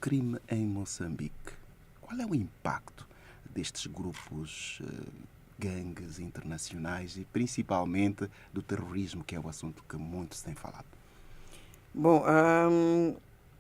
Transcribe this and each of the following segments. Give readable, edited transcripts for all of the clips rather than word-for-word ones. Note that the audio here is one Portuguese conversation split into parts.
crime em Moçambique. Qual é o impacto destes grupos, gangues internacionais e principalmente do terrorismo, que é o assunto que muito se tem falado? Bom,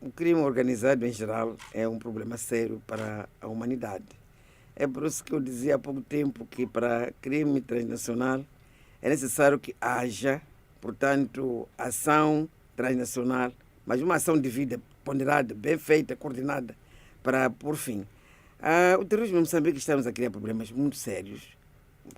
o crime organizado em geral é um problema sério para a humanidade. É por isso que eu dizia há pouco tempo que para crime transnacional é necessário que haja, portanto, ação transnacional, mas uma ação devida, ponderada, bem feita, coordenada, para por fim. O terrorismo em Moçambique estamos a criar problemas muito sérios,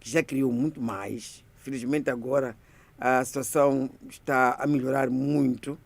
que já criou muito mais. Felizmente agora a situação está a melhorar muito.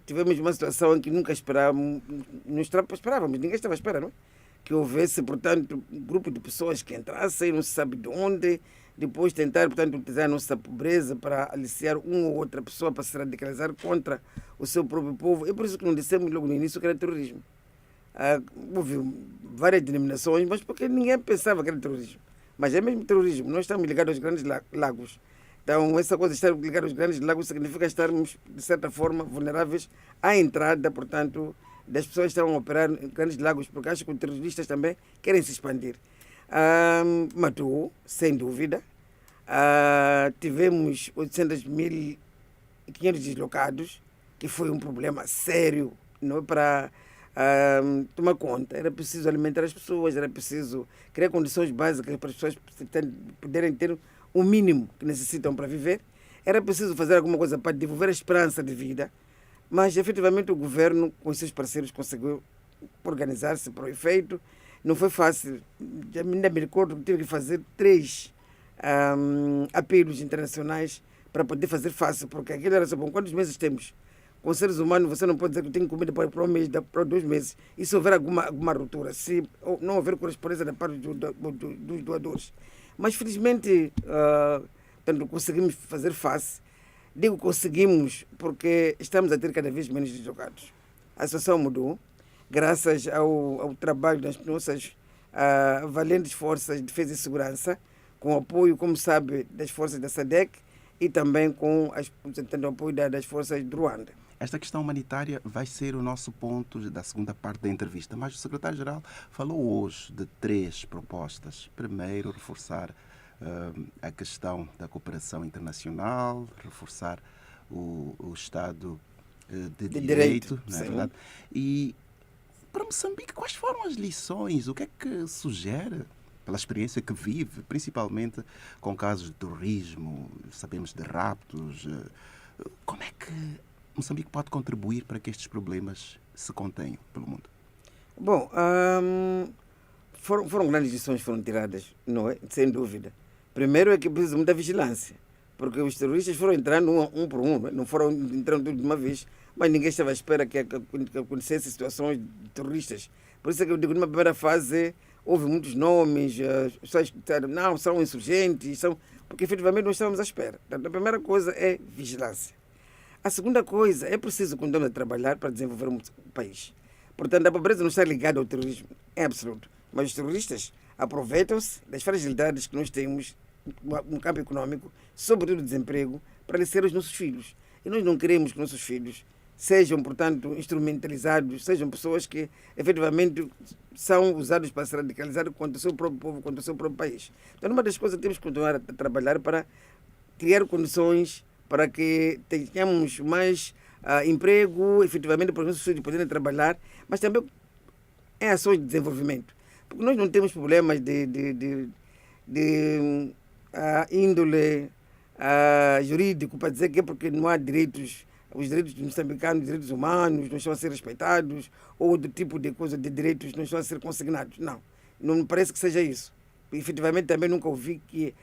Tivemos uma situação em que nunca esperávamos, ninguém estava à espera, não é? Que houvesse, portanto, um grupo de pessoas que entrassem, não se sabe de onde, depois tentar, portanto, utilizar a nossa pobreza para aliciar uma ou outra pessoa para se radicalizar contra o seu próprio povo. É por isso que não dissemos logo no início que era terrorismo. Houve várias denominações, mas porque ninguém pensava que era terrorismo. Mas é mesmo terrorismo. Nós estamos ligados aos grandes lagos. Então, essa coisa de estar ligado aos grandes lagos significa estarmos, de certa forma, vulneráveis à entrada, portanto, das pessoas que estão a operar em grandes lagos, porque acho que os terroristas também querem se expandir. Matou, sem dúvida. Tivemos 800.500 deslocados, que foi um problema sério, não é, para tomar conta. Era preciso alimentar as pessoas, era preciso criar condições básicas para as pessoas poderem ter o mínimo que necessitam para viver. Era preciso fazer alguma coisa para devolver a esperança de vida, mas efetivamente o governo, com os seus parceiros, conseguiu organizar-se para o efeito. Não foi fácil. Ainda me recordo que tive que fazer 3 apelos internacionais para poder fazer fácil, porque aquilo era só bom. Quantos meses temos? Com seres humanos, você não pode dizer que tem comida para um mês, para 2 meses. E se houver alguma ruptura, se não houver correspondência da parte dos doadores. Mas, felizmente, tanto conseguimos fazer face. Digo conseguimos porque estamos a ter cada vez menos deslocados. A situação mudou, graças ao trabalho das nossas valentes forças de defesa e segurança, com o apoio, como sabe, das forças da SADC e também com o apoio das forças do Ruanda. Esta questão humanitária vai ser o nosso ponto da segunda parte da entrevista, mas o secretário-geral falou hoje de 3 propostas. Primeiro, reforçar a questão da cooperação internacional, reforçar o Estado de Direito, não é verdade? E para Moçambique, quais foram as lições? O que é que sugere, pela experiência que vive, principalmente com casos de terrorismo, sabemos de raptos? Como é que Moçambique pode contribuir para que estes problemas se contenham pelo mundo? Bom, foram grandes lições que foram tiradas, não é? Sem dúvida. Primeiro é que precisa de muita vigilância, porque os terroristas foram entrando um por um, não foram entrando de uma vez, mas ninguém estava à espera que acontecessem situações terroristas. Por isso é que eu digo, numa primeira fase, houve muitos nomes, pessoas disseram, não, são insurgentes, porque efetivamente não estávamos à espera. Então, a primeira coisa é vigilância. A segunda coisa, é preciso continuar a trabalhar para desenvolver o país. Portanto, a pobreza não está ligada ao terrorismo, é absoluto. Mas os terroristas aproveitam-se das fragilidades que nós temos no campo econômico, sobretudo o desemprego, para alisar os nossos filhos. E nós não queremos que nossos filhos sejam, portanto, instrumentalizados, sejam pessoas que, efetivamente, são usados para se radicalizar contra o seu próprio povo, contra o seu próprio país. Então, uma das coisas que temos que continuar a trabalhar para criar condições para que tenhamos mais emprego, efetivamente, para os nossos filhos poderem trabalhar, mas também em ações de desenvolvimento. Porque nós não temos problemas de índole jurídico para dizer que é porque não há direitos, os direitos dos moçambicanos, os direitos humanos não estão a ser respeitados, ou outro tipo de coisa de direitos não estão a ser consignados. Não me parece que seja isso. Efetivamente também nunca ouvi que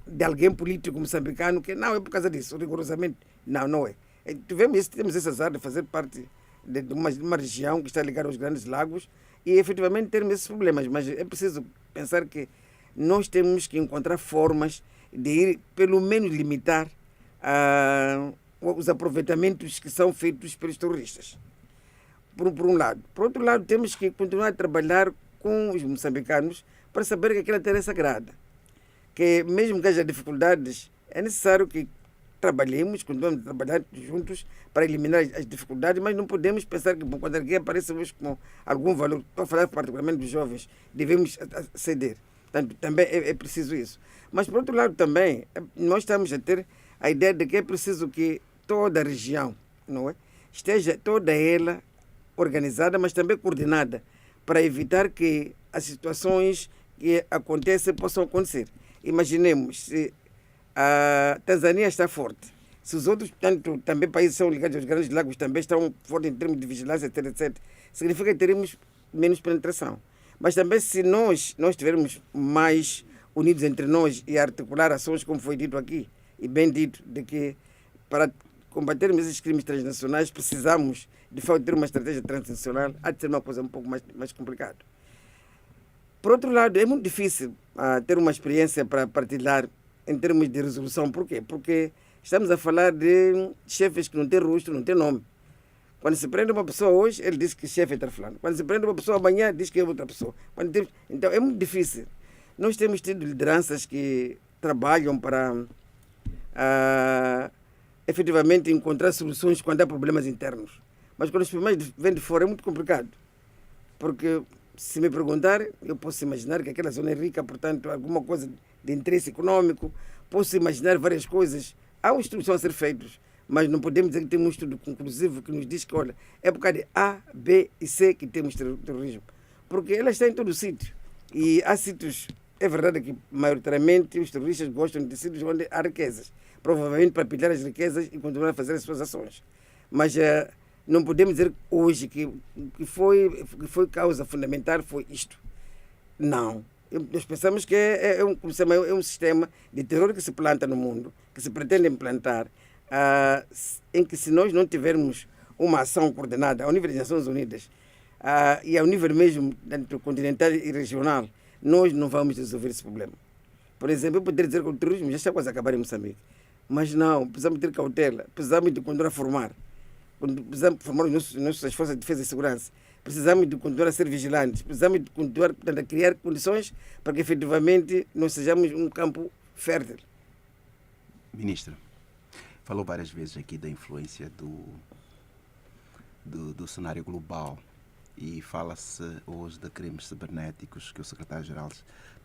de alguém político moçambicano que não é por causa disso, rigorosamente. Não é. Temos esse azar de fazer parte de uma região que está ligada aos grandes lagos e efetivamente termos esses problemas, mas é preciso pensar que nós temos que encontrar formas de ir, pelo menos, limitar os aproveitamentos que são feitos pelos terroristas. Por um lado. Por outro lado, temos que continuar a trabalhar com os moçambicanos para saber que aquela terra é sagrada. Que mesmo que haja dificuldades, é necessário que trabalhemos, continuamos a trabalhar juntos para eliminar as dificuldades, mas não podemos pensar que quando alguém aparece com algum valor, estou a falar particularmente dos jovens, devemos ceder. Portanto, também é preciso isso. Mas, por outro lado, também, nós estamos a ter a ideia de que é preciso que toda a região, não é, esteja toda ela organizada, mas também coordenada, para evitar que as situações que acontecem possam acontecer. Imaginemos, se a Tanzânia está forte, se os outros também países são ligados aos grandes lagos também estão fortes em termos de vigilância, etc., significa que teremos menos penetração. Mas também se nós estivermos mais unidos entre nós e articular ações, como foi dito aqui, e bem dito, de que para combatermos esses crimes transnacionais precisamos de fato ter uma estratégia transnacional, há de ser uma coisa um pouco mais complicada. Por outro lado, é muito difícil ter uma experiência para partilhar em termos de resolução. Por quê? Porque estamos a falar de chefes que não têm rosto, não têm nome. Quando se prende uma pessoa hoje, ele diz que chefe é Tarflano. Quando se prende uma pessoa amanhã, diz que é outra pessoa. Então, é muito difícil. Nós temos tido lideranças que trabalham para efetivamente encontrar soluções quando há problemas internos. Mas quando os problemas vêm de fora é muito complicado. Porque, se me perguntar, eu posso imaginar que aquela zona é rica, portanto, alguma coisa de interesse econômico, posso imaginar várias coisas. Há um estudo a ser feitos, mas não podemos dizer que temos um estudo conclusivo que nos diz que, olha, é por causa de A, B e C que temos terrorismo. Porque ela está em todo o sítio. E há sítios, é verdade que maioritariamente os terroristas gostam de sítios onde há riquezas. Provavelmente para pilhar as riquezas e continuar a fazer as suas ações. Mas não podemos dizer hoje que foi causa fundamental, foi isto. Não. Nós pensamos que é um sistema de terror que se planta no mundo, que se pretende implantar, em que se nós não tivermos uma ação coordenada ao nível das Nações Unidas e ao nível mesmo continental e regional, nós não vamos resolver esse problema. Por exemplo, eu poderia dizer que o terrorismo já está quase a acabar em Moçambique. Mas não, precisamos ter cautela, precisamos de continuar a formar. Precisamos formar as nossas forças de defesa e segurança. Precisamos de continuar a ser vigilantes. Precisamos de continuar a criar condições para que efetivamente nós sejamos um campo fértil. Ministro, falou várias vezes aqui da influência do cenário global e fala-se hoje de crimes cibernéticos que o secretário-geral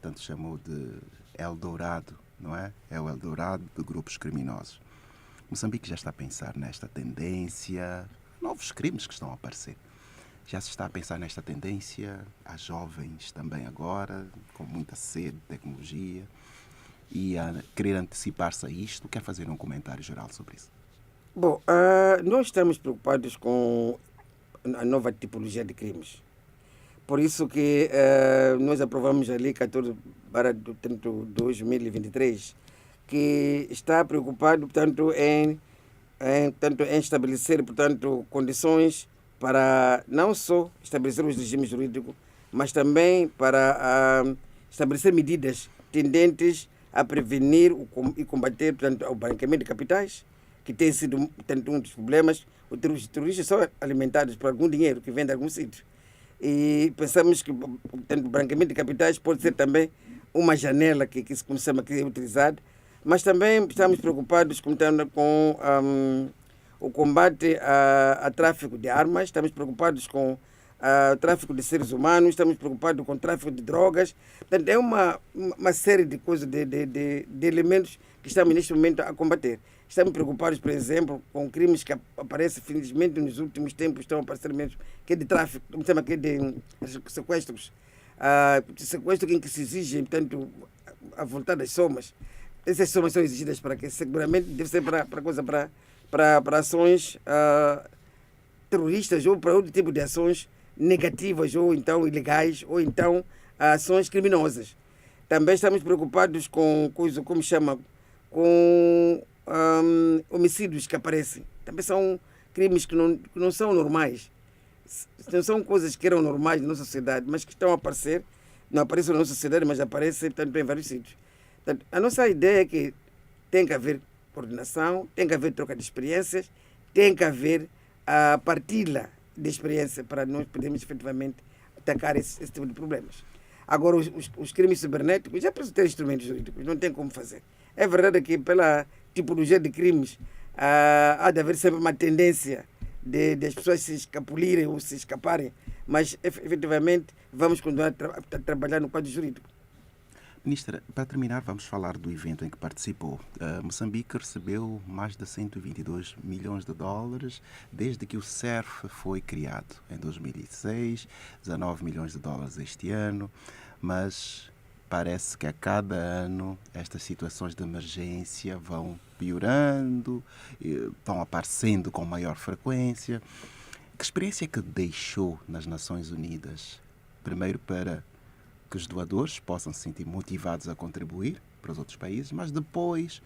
tanto chamou de Eldorado, não é? É o Eldorado de grupos criminosos. Moçambique já está a pensar nesta tendência, novos crimes que estão a aparecer. Já se está a pensar nesta tendência, há jovens também agora, com muita sede de tecnologia, e a querer antecipar-se a isto. Quer fazer um comentário geral sobre isso? Bom, nós estamos preocupados com a nova tipologia de crimes. Por isso que nós aprovamos a Lei 14/2023, que está preocupado, portanto, em estabelecer, portanto, condições para não só estabelecer os regimes jurídicos, mas também para estabelecer medidas tendentes a prevenir e combater, portanto, o branqueamento de capitais, que tem sido, portanto, um dos problemas. Os terroristas são alimentados por algum dinheiro que vem de algum sítio. E pensamos que, portanto, o branqueamento de capitais pode ser também uma janela que se chama, que é utilizada, mas também estamos preocupados com o combate a tráfico de armas, estamos preocupados com o tráfico de seres humanos, estamos preocupados com o tráfico de drogas. Portanto, é uma série de coisas, de elementos que estamos neste momento a combater. Estamos preocupados, por exemplo, com crimes que aparecem, felizmente, nos últimos tempos, estão a aparecer mesmo, que é de tráfico, como se chama, que é de sequestros. Sequestro em que se exige, portanto, a volta das somas. Essas somas são exigidas para que, seguramente, deve ser para ações terroristas ou para outro tipo de ações negativas ou então ilegais ou então ações criminosas. Também estamos preocupados com coisas como chama, com homicídios que aparecem. Também são crimes que não são normais. Não são coisas que eram normais na nossa sociedade, mas que estão a aparecer, não aparecem na nossa sociedade, mas aparecem, portanto, em vários sítios. Portanto, a nossa ideia é que tem que haver coordenação, tem que haver troca de experiências, tem que haver a partilha de experiência para nós podermos efetivamente atacar esse tipo de problemas. Agora, os crimes cibernéticos já precisam ter instrumentos jurídicos, não tem como fazer. É verdade que pela tipologia de crimes, há de haver sempre uma tendência de as pessoas se escapulirem ou se escaparem, mas efetivamente vamos continuar a trabalhar no quadro jurídico. Ministra, para terminar, vamos falar do evento em que participou. Moçambique recebeu mais de 122 milhões de dólares desde que o CERF foi criado em 2006, 19 milhões de dólares este ano, mas parece que a cada ano estas situações de emergência vão piorando, vão aparecendo com maior frequência. Que experiência que deixou nas Nações Unidas? Primeiro, para que os doadores possam se sentir motivados a contribuir para os outros países, mas depois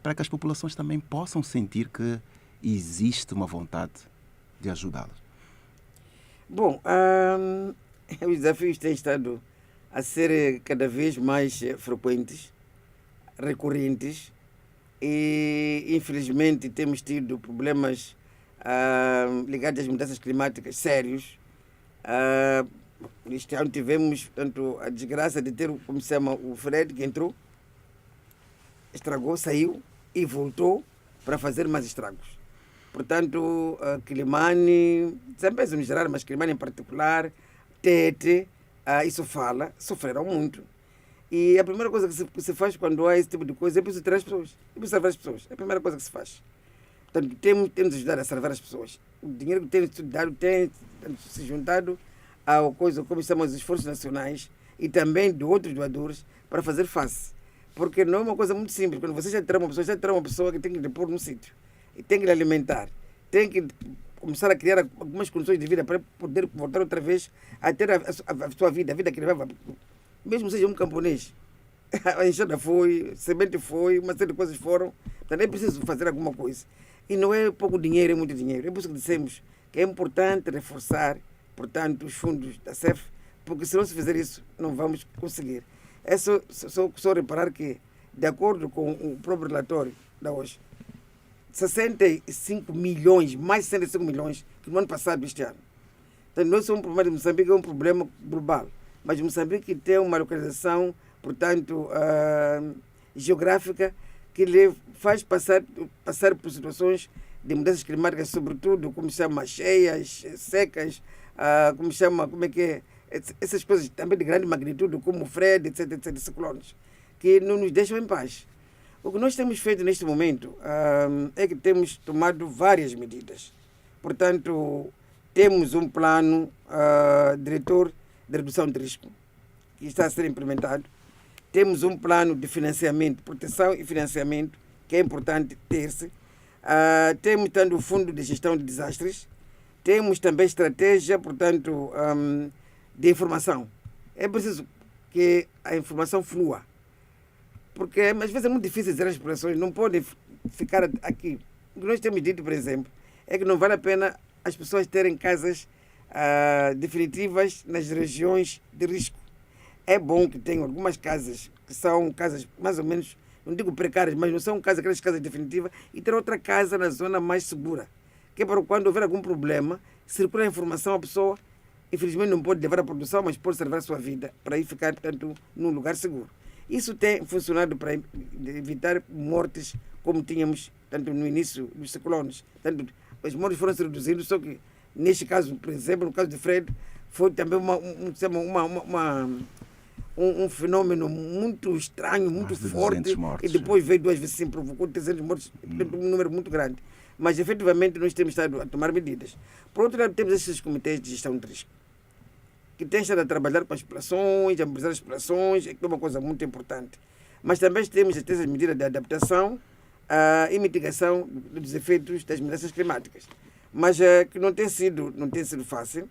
para que as populações também possam sentir que existe uma vontade de ajudá-las. Bom, os desafios têm estado a ser cada vez mais frequentes, recorrentes, e infelizmente temos tido problemas ligados às mudanças climáticas sérios. Este ano tivemos, portanto, a desgraça de ter, como se chama, o Fred, que entrou, estragou, saiu e voltou para fazer mais estragos. Portanto, Quilimane, sempre no geral, mas Quilimane em particular, Tete, isso fala, sofreram muito. E a primeira coisa que se faz quando há esse tipo de coisa é preciso ter as pessoas, é preciso salvar as pessoas. É a primeira coisa que se faz. Portanto, temos de ajudar a salvar as pessoas. O dinheiro que temos estudado tem se juntado ao coisa como chamamos os esforços nacionais e também de outros doadores para fazer face. Porque não é uma coisa muito simples. Quando você já terá uma pessoa que tem que lhe pôr num sítio, e tem que lhe alimentar, tem que começar a criar algumas condições de vida para poder voltar outra vez a ter a sua vida, a vida que ele vai, mesmo seja um camponês. A enxada foi, a semente foi, uma série de coisas foram. Portanto, é preciso fazer alguma coisa. E não é pouco dinheiro, é muito dinheiro. É por isso que dissemos que é importante reforçar, portanto, os fundos da CEF, porque se não se fizer isso, não vamos conseguir. É só reparar que, de acordo com o próprio relatório da hoje, 65 milhões, mais de 65 milhões, que no ano passado, este ano. Então, não é só um problema de Moçambique, é um problema global. Mas Moçambique tem uma localização, portanto, geográfica, que lhe faz passar por situações de mudanças climáticas, sobretudo, como se chama, cheias, secas, essas coisas também de grande magnitude, como o Fred, etc, ciclones, que não nos deixam em paz. O que nós temos feito neste momento é que temos tomado várias medidas. Portanto, temos um plano diretor de redução de risco, que está a ser implementado. Temos um plano de financiamento, proteção e financiamento, que é importante ter-se. Temos também o Fundo de Gestão de Desastres. Temos também estratégia, portanto, de informação. É preciso que a informação flua. Porque às vezes é muito difícil dizer as populações, não podem ficar aqui. O que nós temos dito, por exemplo, é que não vale a pena as pessoas terem casas definitivas nas regiões de risco. É bom que tenham algumas casas que são casas mais ou menos, não digo precárias, mas não são aquelas casas definitivas, e ter outra casa na zona mais segura. Que é para quando houver algum problema, circula a informação à pessoa, infelizmente não pode levar a produção, mas pode salvar a sua vida, para ir ficar, portanto, num lugar seguro. Isso tem funcionado para evitar mortes, como tínhamos tanto no início dos ciclones. Tanto, as mortes foram se reduzindo, só que neste caso, por exemplo, no caso de Fred, foi também um fenômeno muito estranho, muito forte, mortes, e depois veio 2 vezes assim, provocou 300 mortes, um número muito grande. Mas, efetivamente, nós temos estado a tomar medidas. Por outro lado, temos esses comitês de gestão de risco, que têm estado a trabalhar com as populações, a mobilizar as populações, que é uma coisa muito importante. Mas também temos essas medidas de adaptação e mitigação dos efeitos das mudanças climáticas. Mas que não tem sido fácil.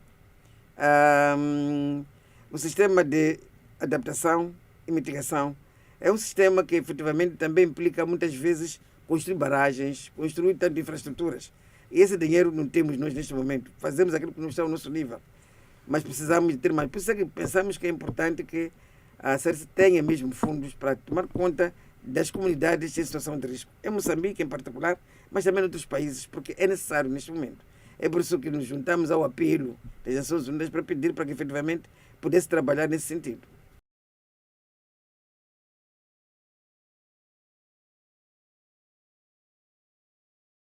O sistema de adaptação e mitigação é um sistema que, efetivamente, também implica, muitas vezes, construir barragens, construir tanto infraestruturas. E esse dinheiro não temos nós neste momento. Fazemos aquilo que não está ao nosso nível. Mas precisamos de ter mais. Por isso é que pensamos que é importante que a CERF tenha mesmo fundos para tomar conta das comunidades em situação de risco. Em Moçambique, em particular, mas também em outros países, porque é necessário neste momento. É por isso que nos juntamos ao apelo das Nações Unidas para pedir para que, efetivamente, pudesse trabalhar nesse sentido.